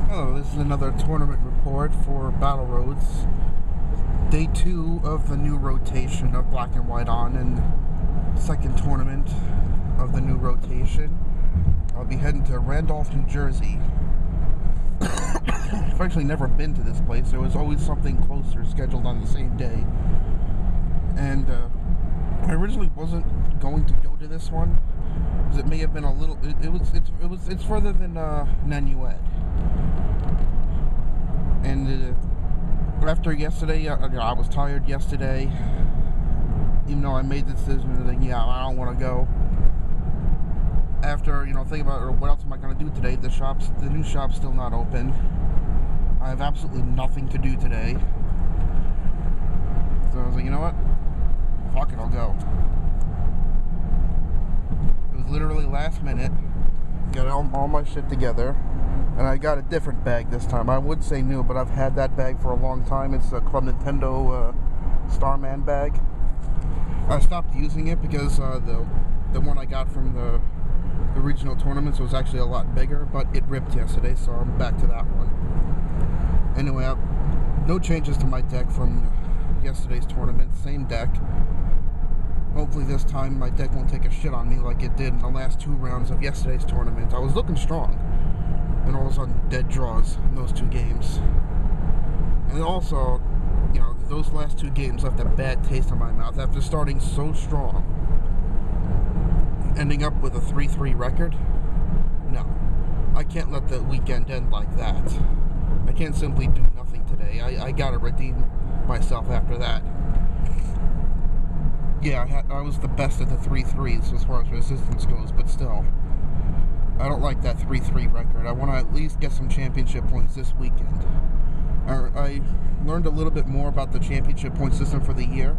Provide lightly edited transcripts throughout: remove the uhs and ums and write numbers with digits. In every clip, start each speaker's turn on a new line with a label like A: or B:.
A: Hello, this is another tournament report for Battle Roads. Day 2 of the new rotation of Black and White on, and second tournament of the new rotation. I'll be heading to Randolph, New Jersey. I've actually never been to this place. There was always something closer scheduled on the same day. And I originally wasn't going to go to this one, because it may have been a little. It's further than Nanuet. And after yesterday, I was tired yesterday. Even though I made the decision that I don't want to go. After thinking about what else am I going to do today, the new shop's still not open. I have absolutely nothing to do today. So I was like, you know what? Fuck it, I'll go. It was literally last minute. Got all my shit together. And I got a different bag this time. I would say new, but I've had that bag for a long time. It's a Club Nintendo Starman bag. I stopped using it because the one I got from the regional tournaments was actually a lot bigger, but it ripped yesterday, so I'm back to that one. Anyway, no changes to my deck from yesterday's tournament. Same deck. Hopefully this time my deck won't take a shit on me like it did in the last 2 rounds of yesterday's tournament. I was looking strong. And all of a sudden, dead draws in those 2 games. And also, those last 2 games left a bad taste in my mouth. After starting so strong, ending up with a 3-3 record, no. I can't let the weekend end like that. I can't simply do nothing today. I gotta redeem myself after that. Yeah, I was the best of the 3-3s as far as resistance goes, but still. I don't like that 3-3 record. I want to at least get some championship points this weekend. I learned a little bit more about the championship point system for the year.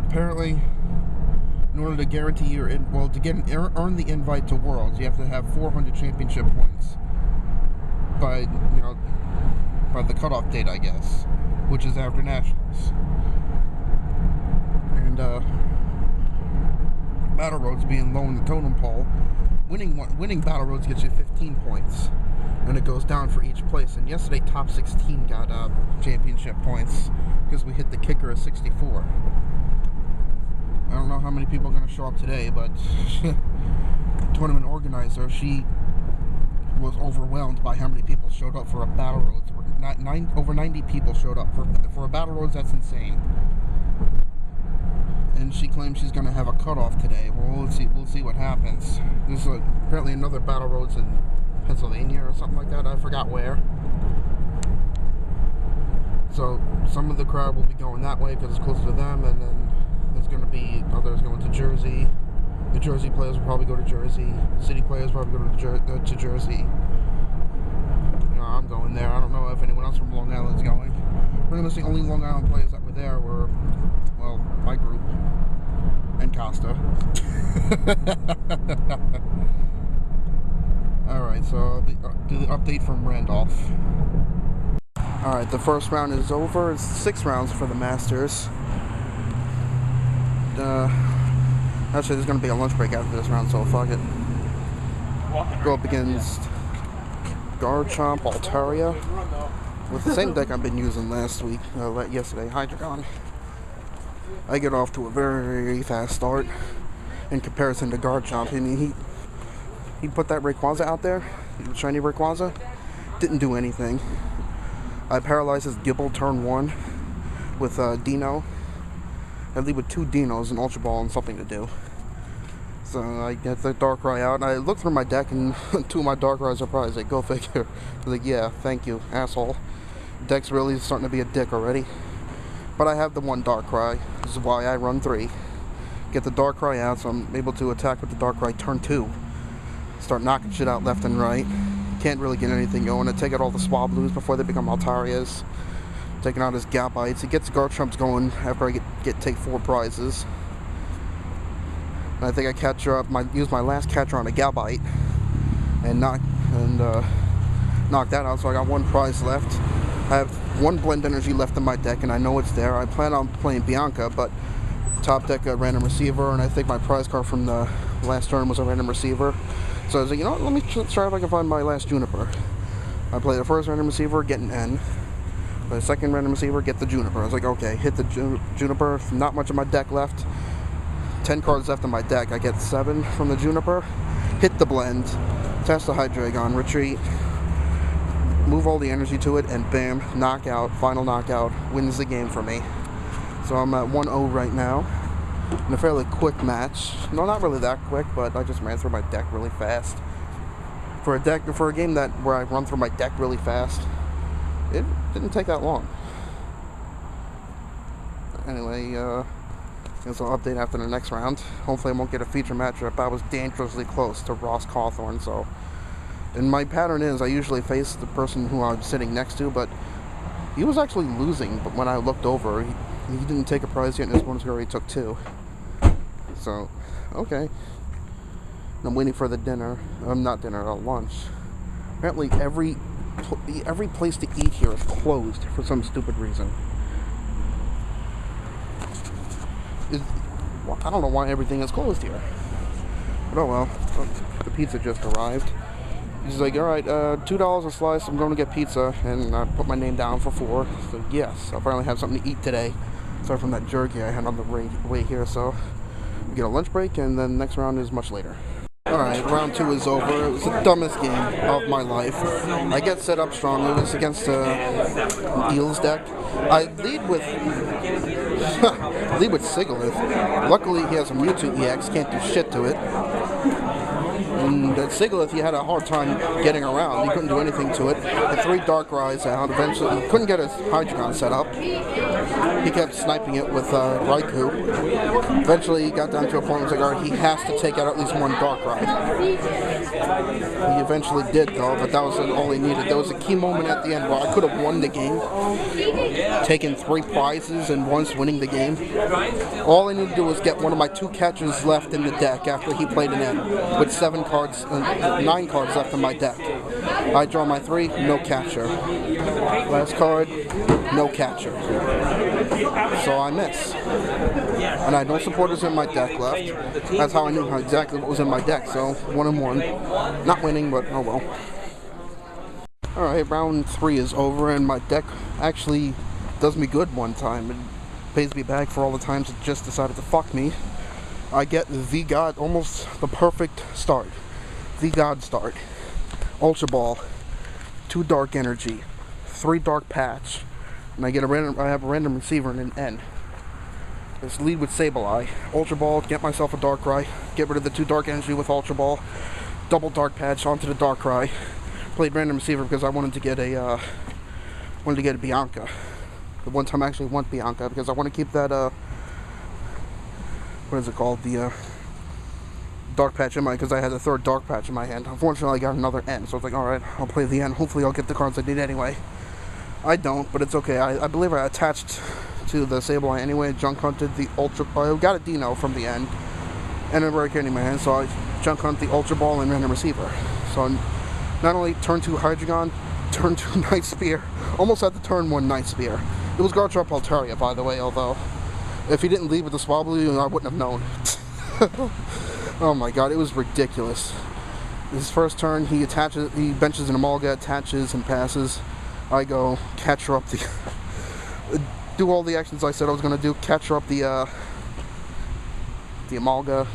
A: Apparently, in order to guarantee your earn the invite to Worlds, you have to have 400 championship points by the cutoff date, I guess, which is after Nationals. And Battle Roads being low in the totem pole. Winning Battle Roads gets you 15 points, and it goes down for each place. And yesterday, top 16 got championship points because we hit the kicker of 64. I don't know how many people are going to show up today, but the tournament organizer, she was overwhelmed by how many people showed up for a Battle Roads. Over 90 people showed up for a Battle Roads. That's insane. And she claims she's going to have a cutoff today. Well, we'll see what happens. There's apparently another Battle Roads in Pennsylvania or something like that. I forgot where. So some of the crowd will be going that way because it's closer to them, and then there's going to be others going to Jersey. The Jersey players will probably go to Jersey. City players will probably go to Jersey. I'm going there. I don't know if anyone else from Long Island is going. Pretty much the only Long Island players that were there were, well, my group and Costa. Alright, so I'll do the update from Randolph. Alright, the first round is over. It's 6 rounds for the Masters. Actually, there's going to be a lunch break after this round, so fuck it. Go up against Autunm, Altaria, with the same deck I've been using yesterday, Hydreigon. I get off to a very fast start in comparison to Autunm. I mean, he put that Rayquaza out there, the shiny Rayquaza, didn't do anything. I paralyzed his Gibble turn 1 with Dino. I leave with 2 Dinos, an Ultra Ball, and something to do. So I get the Darkrai out, and I look through my deck, and 2 of my Darkrai's are probably like, go figure. I was like, yeah, thank you, asshole. Deck's really starting to be a dick already. But I have the 1 Darkrai. This is why I run 3. Get the Darkrai out, so I'm able to attack with the Darkrai turn 2. Start knocking shit out left and right. Can't really get anything going. I take out all the Swablues before they become Altarias. Taking out his Gabites. He gets Garchomps going after I take 4 prizes. And I think I use my last catcher on a Gabite and knock that out. So I got 1 prize left. I have 1 Blend Energy left in my deck, and I know it's there. I plan on playing Bianca, but top deck a random receiver, and I think my prize card from the last turn was a random receiver. So I was like, you know what, let me try if I can find my last Juniper. I play the first random receiver, get an N. The second random receiver, get the Juniper. I was like, okay, hit the Juniper. Not much of my deck left. 10 cards left in my deck. I get 7 from the Juniper. Hit the blend. Test the Hydreigon. Retreat. Move all the energy to it, and bam, knockout. Final knockout. Wins the game for me. So I'm at 1-0 right now. In a fairly quick match. No, not really that quick, but I just ran through my deck really fast. For a game where I run through my deck really fast, it didn't take that long. Anyway, guess I'll update after the next round. Hopefully I won't get a feature matchup. I was dangerously close to Ross Cawthorn, so... And my pattern is, I usually face the person who I'm sitting next to, but he was actually losing, but when I looked over, he didn't take a prize yet, and his opponent already took 2. So, okay. I'm waiting for the dinner. Not dinner, lunch. Apparently every place to eat here is closed for some stupid reason. I don't know why everything is closed here. But oh well. The pizza just arrived. He's like, alright, $2 a slice, I'm going to get pizza. And I put my name down for 4. So yes, I'll finally have something to eat today. Aside from that jerky I had on the way here, so... We get a lunch break, and then the next round is much later. Alright, round 2 is over. It was the dumbest game of my life. I get set up strong. It was against Eels deck. I lead with Sigalith. Luckily, he has a Mewtwo EX, can't do shit to it. And at Sigalith, he had a hard time getting around. He couldn't do anything to it. Had 3 Darkrai's out. Eventually, he couldn't get his Hydreigon set up. He kept sniping it with Raikou. Eventually, he got down to a point where he was like, alright, he has to take out at least 1 Darkrai. He eventually did, though, but that was all he needed. There was a key moment at the end where I could have won the game, taken 3 prizes and once winning the game. All I needed to do was get one of my 2 catchers left in the deck after he played an end, with 9 cards left in my deck. I draw my 3, no catcher. Last card, no catcher. So I miss. And I had no supporters in my deck left. That's how I knew exactly what was in my deck. So 1-1. Not winning, but oh well. Alright, round 3 is over, and my deck actually does me good one time. It pays me back for all the times it just decided to fuck me. I get the God, almost the perfect start. The God start. Ultra Ball, 2 Dark Energy, 3 Dark Patch, and I have a random receiver and an N. Let's lead with Sableye. Ultra Ball, get myself a Darkrai, get rid of the 2 Dark Energy with Ultra Ball, double Dark Patch onto the Darkrai. Played random receiver because I wanted to get a Bianca. The one time I actually want Bianca because I want to keep that what is it called? The Dark Patch in my, because I had the 3rd Dark Patch in my hand. Unfortunately, I got another N, so it's like, alright, I'll play the N. Hopefully, I'll get the cards I need anyway. I don't, but it's okay. I believe I attached to the Sableye anyway. Junk hunted the Ultra... I got a Dino from the end, and a rare candy in my hand, so I junk hunt the Ultra Ball and random receiver. So, not only turn 2 Hydreigon, turn 2 Night Spear, almost at the turn 1 Night Spear. It was Garchomp Altaria, by the way, although... If he didn't leave with the Swablu, I wouldn't have known. Oh my god, it was ridiculous. His first turn, he benches an Amalga, attaches and passes. I go, catcher up the... do all the actions I said I was going to do, catcher up the Amalga,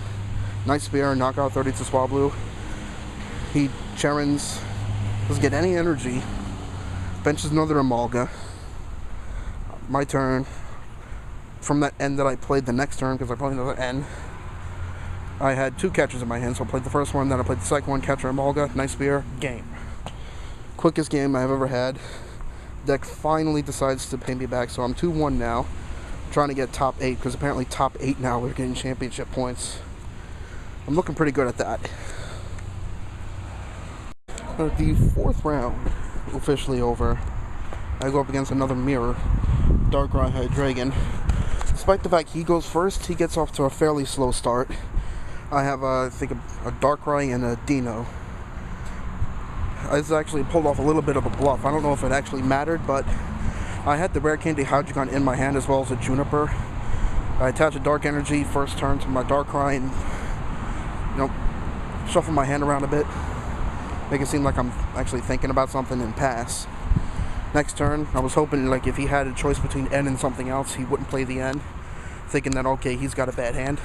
A: Night Spear, knock out 30 to Swablu. He Cherins, doesn't get any energy, benches another Amalga. My turn. From that end that I played the next turn, because I played another N, I had 2 catchers in my hand, so I played the first one, then I played the second one, catcher Amalga, Night Spear, game. Quickest game I've ever had. Deck finally decides to pay me back, so I'm 2-1 now. I'm trying to get top 8, because apparently top 8 now we're getting championship points. I'm looking pretty good at that. The 4th round, officially over. I go up against another mirror, Darkrai Hydreigon. Despite the fact he goes first, he gets off to a fairly slow start. I have, I think, a Darkrai and a Dino. I actually pulled off a little bit of a bluff. I don't know if it actually mattered, but I had the Rare Candy Hydreigon in my hand as well as a Juniper. I attached a Dark Energy first turn to my Darkrai and, shuffle my hand around a bit. make it seem like I'm actually thinking about something and pass. Next turn, I was hoping like if he had a choice between N and something else, he wouldn't play the N, thinking that okay, he's got a bad hand.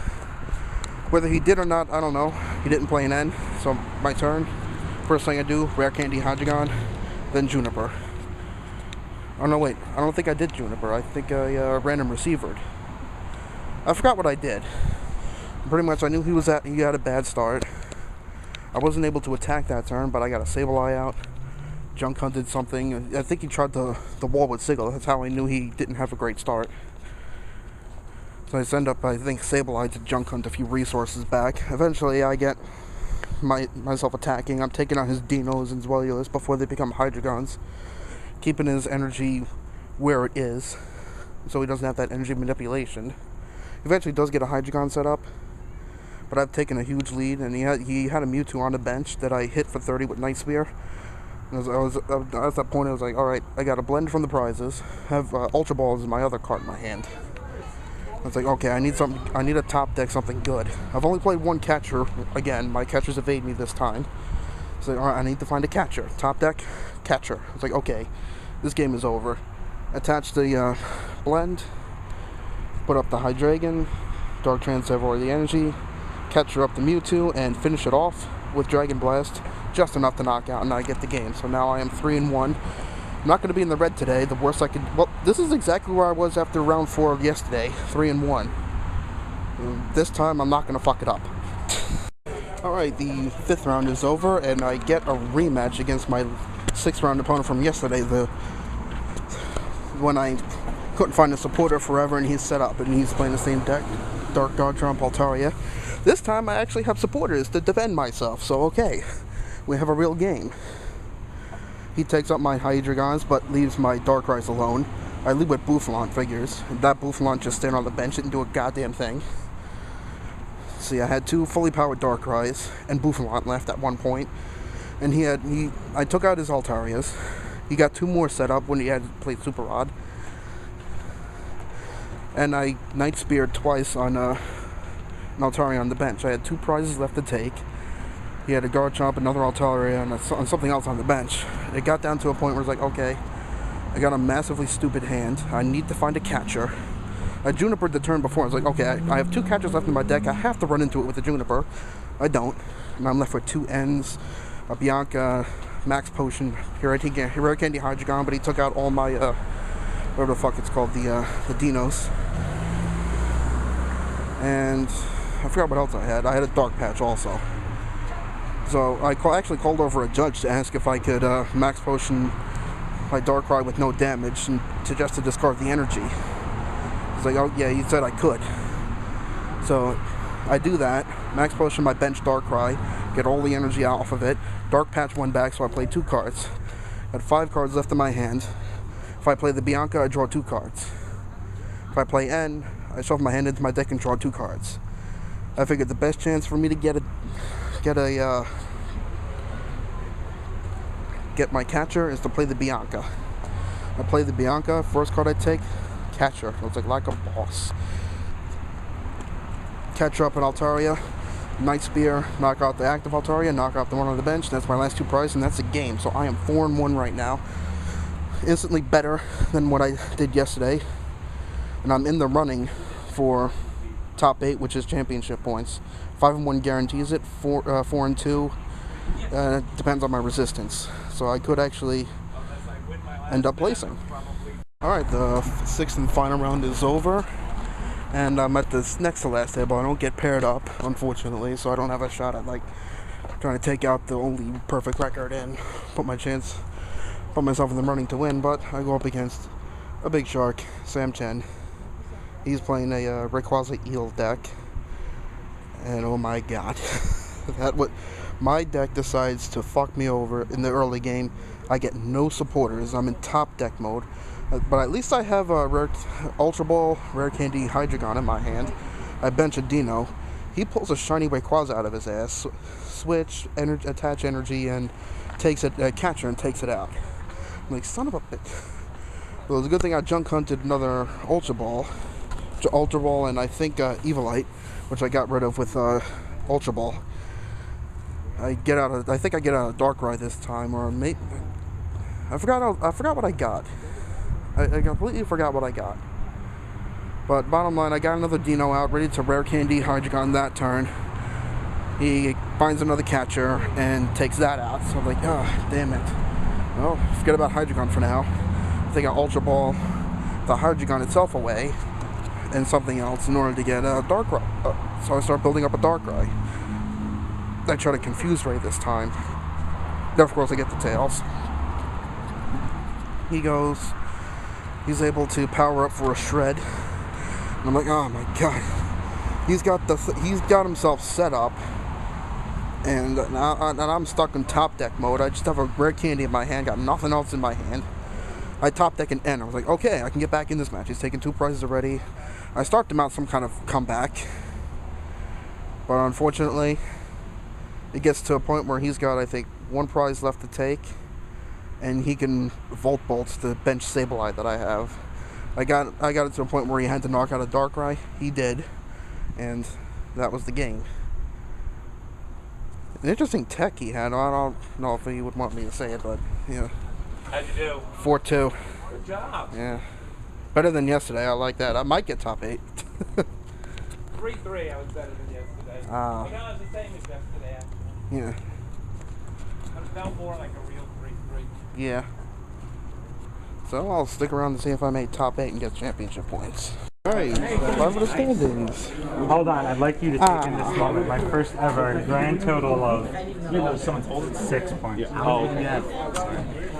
A: Whether he did or not, I don't know. He didn't play an N, so my turn. First thing I do, Rare Candy Hydreigon, then Juniper. Oh no, wait, I don't think I did Juniper. I think I random receivered. I forgot what I did. Pretty much I knew he had a bad start. I wasn't able to attack that turn, but I got a Sableye out. Junk hunted something. I think he tried the wall with Sigil. That's how I knew he didn't have a great start. So I send up, I think, Sableye to junk hunt a few resources back. Eventually I get myself attacking. I'm taking out his Dinos and Zweilous before they become Hydreigons. Keeping his energy where it is, so he doesn't have that energy manipulation. He eventually does get a Hydreigon set up, but I've taken a huge lead, and he had a Mewtwo on the bench that I hit for 30 with Night Spear. At that point I was like, alright, I got a blend from the prizes, have Ultra Balls in my other card in my hand. I was like, okay, I need a top deck, something good. I've only played one catcher, again, my catchers evade me this time. So alright, I need to find a catcher. Top deck, catcher. I was like, okay, this game is over. Attach the blend, put up the Hydreigon, Dark Transfer the energy, catcher up the Mewtwo, and finish it off with Dragon Blast. Just enough to knock out, and I get the game. So now I am 3-1. I'm not going to be in the red today. The worst I could... Well, this is exactly where I was after round 4 of yesterday. 3-1. This time, I'm not going to fuck it up. Alright, the 5th round is over, and I get a rematch against my 6th round opponent from yesterday. When I couldn't find a supporter forever, and he's set up, and he's playing the same deck. Dark Garchomp, Altaria. This time, I actually have supporters to defend myself, so okay. We have a real game. He takes up my Hydreigons, but leaves my Darkrai's alone. I lead with Boufflant, figures. And that Boufflant just stand on the bench, didn't do a goddamn thing. See, I had 2 fully powered Darkrai's, and Boufflant left at one point. And I took out his Altarias. He got 2 more set up when he had played Super Rod. And I Night Speared twice on an Altaria on the bench. I had 2 prizes left to take. He had a Garchomp, another Altaria, and something else on the bench. It got down to a point where it's like, okay, I got a massively stupid hand. I need to find a catcher. I Junipered the turn before. I was like, okay, I have 2 catchers left in my deck. I have to run into it with the Juniper. I don't. And I'm left with 2 Ns, a Bianca, Max Potion, Rare Candy Hydreigon, but he took out all my, whatever the fuck it's called, the Dinos. And I forgot what else I had. I had a Dark Patch also. So I actually called over a judge to ask if I could Max Potion my Darkrai with no damage and to discard the energy. He's like, oh yeah, he said I could. So I do that, Max Potion my bench Darkrai, get all the energy off of it, Dark Patch 1 back, so I play 2 cards. Got 5 cards left in my hand. If I play the Bianca, I draw 2 cards. If I play N, I shove my hand into my deck and draw 2 cards. I figured the best chance for me to get my catcher is to play the Bianca. I play the Bianca, first card I take, catcher. So it's like a boss. Catcher up an Altaria, Night Spear, knock out the active Altaria, knock out the one on the bench. That's my last 2 prizes, and that's the game. So I am 4-1 right now. Instantly better than what I did yesterday. And I'm in the running for top 8, which is championship points. 5-1 guarantees it. 4-2 depends on my resistance. So I could actually end up placing. Alright, the 6th and final round is over. And I'm at this next to last table. I don't get paired up, unfortunately, so I don't have a shot at like trying to take out the only perfect record and put myself in the running to win. But I go up against a big shark, Sam Chen. He's playing a Rayquaza Eel deck, and oh my god, my deck decides to fuck me over in the early game. I get no supporters. I'm in top deck mode, but at least I have a rare Ultra Ball, Rare Candy Hydreigon in my hand. I bench a Dino. He pulls a shiny Rayquaza out of his ass, switch, attach energy, and takes it, catcher, and takes it out. I'm like, son of a bitch. Well, it's a good thing I junk hunted another Ultra Ball, and I think Evilite, which I got rid of with Ultra Ball. I think I get out of Darkrai this time, or maybe I forgot what I got. I completely forgot what I got. But bottom line, I got another Dino out, ready to rare candy Hydreigon that turn. He finds another catcher and takes that out. So I'm like, oh, damn it. Well, forget about Hydreigon for now. I think I Ultra Ball the Hydreigon itself away and something else in order to get a Darkrai. So I start building up a Darkrai. I try to confuse Ray this time. Then of course I get the Tails. He's able to power up for a Shred. And I'm like, oh my god. He's got himself set up. And I'm stuck in top deck mode. I just have a rare candy in my hand, got nothing else in my hand. I top deck an N. I was like, okay, I can get back in this match. He's taken 2 prizes already. I start to mount some kind of comeback. But unfortunately, it gets to a point where he's got, I think, 1 prize left to take. And he can Volt Bolt the bench Sableye that I have. I got it to a point where he had to knock out a Darkrai. He did. And that was the game. An interesting tech he had. I don't know if he would want me to say it, but yeah.
B: How'd you do?
A: 4-2.
B: Good job.
A: Yeah. Better than yesterday. I like that. I might get top 8.
B: 3-3. I was better than yesterday. I think I was the same as yesterday, actually.
A: Yeah.
B: But it felt more like a real 3-3.
A: Yeah. So I'll stick around to see if I make top 8 and get championship points. Alright, over the standings.
C: Hold on, I'd like you to take in this moment my first ever grand total of 6 points.
B: Yeah. Oh, yeah.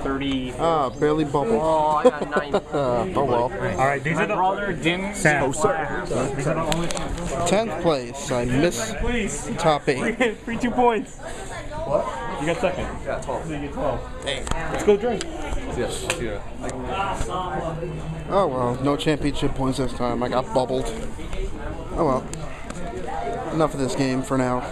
B: 30.
A: Barely bubbled.
D: Oh, I got 9.
A: Oh well.
C: Alright, these are the
B: brother didn't.
C: Sam. These are the only
A: 10th place. I missed top 8.
B: Free 2 points. What? You got second.
D: Yeah, 12.
B: So you get 12.
A: Dang.
B: Let's go drink.
D: Yes, yeah.
A: Oh well, no championship points this time. I got bubbled. Oh well. Enough of this game for now.